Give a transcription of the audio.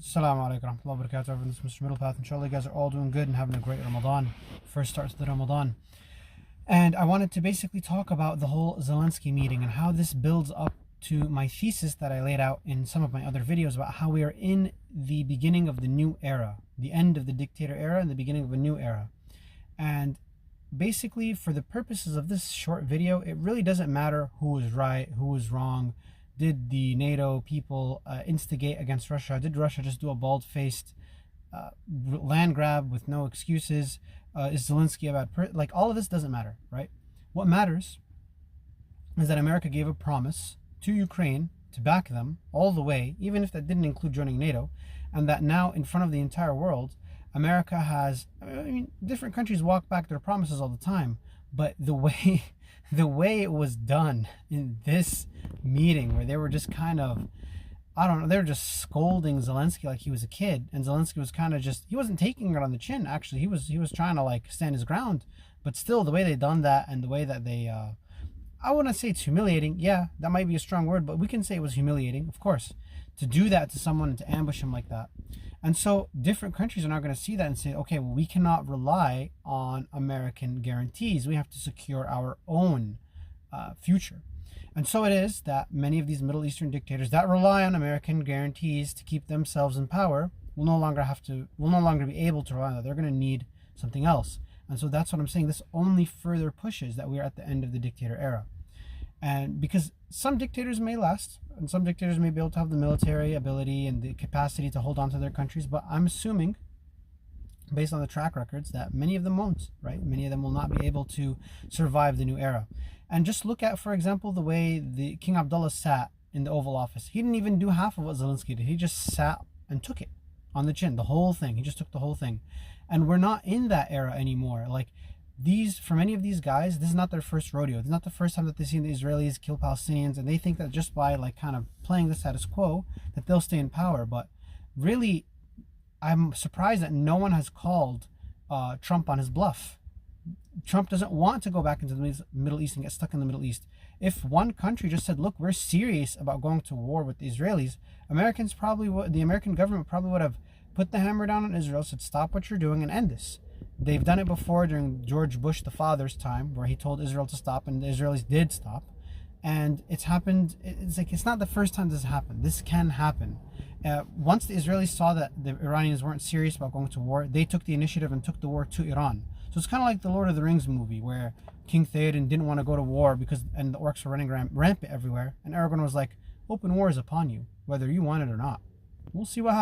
Assalamu alaikum warahmatullahi wabarakatuh. Everyone, this is Mr. Middle Path. Inshallah, you guys are all doing good and having a great Ramadan. First start to the Ramadan. And I wanted to basically talk about the whole Zelensky meeting and how this builds up to my thesis that I laid out in some of my other videos about how we are in the beginning of the new era, the end of the dictator era and the beginning of a new era. And basically, for the purposes of this short video, it really doesn't matter who was right, who was wrong. Did the NATO people instigate against Russia? Did Russia just do a bald-faced land grab with no excuses? Is Zelensky a bad person? Like, all of this doesn't matter, right? What matters is that America gave a promise to Ukraine to back them all the way, even if that didn't include joining NATO, and that now in front of the entire world, America has, different countries walk back their promises all the time, but the way it was done in this meeting, where they were just kind of, they were just scolding Zelensky like he was a kid, and Zelensky was kind of just, he wasn't taking it on the chin, actually. He was trying to like stand his ground, but still the way they done that and the way that they, I wouldn't say it's humiliating. Yeah, that might be a strong word, but we can say it was humiliating, of course, to do that to someone and to ambush him like that. And so different countries are not going to see that and say, okay, well, we cannot rely on American guarantees. We have to secure our own future. And so it is that many of these Middle Eastern dictators that rely on American guarantees to keep themselves in power will no longer be able to rely on that. They're going to need something else. And so that's what I'm saying. This only further pushes that we are at the end of the dictator era. And because some dictators may last, and some dictators may be able to have the military ability and the capacity to hold on to their countries, but I'm assuming, based on the track records, that many of them won't, right? Many of them will not be able to survive the new era. And just look at, for example, the way the King Abdullah sat in the Oval Office. He didn't even do half of what Zelensky did. He just sat and took it on the chin, the whole thing. He just took the whole thing. And we're not in that era anymore. Like, for many of these guys, this is not their first rodeo. It's not the first time that they've seen the Israelis kill Palestinians, and they think that just by like kind of playing the status quo that they'll stay in power. But really, I'm surprised that no one has called Trump on his bluff. Trump doesn't want to go back into the Middle East and get stuck in the Middle East. If one country just said, look, we're serious about going to war with the Israelis, the American government probably would have put the hammer down on Israel, said, stop what you're doing and end this. They've done it before during George Bush the father's time, where he told Israel to stop, and the Israelis did stop. And it's happened. It's not the first time this has happened. This can happen. Once the Israelis saw that the Iranians weren't serious about going to war, they took the initiative and took the war to Iran. So it's kind of like the Lord of the Rings movie, where King Theoden didn't want to go to war and the orcs were running rampant everywhere, and Aragorn was like, open war is upon you, whether you want it or not. We'll see what happens.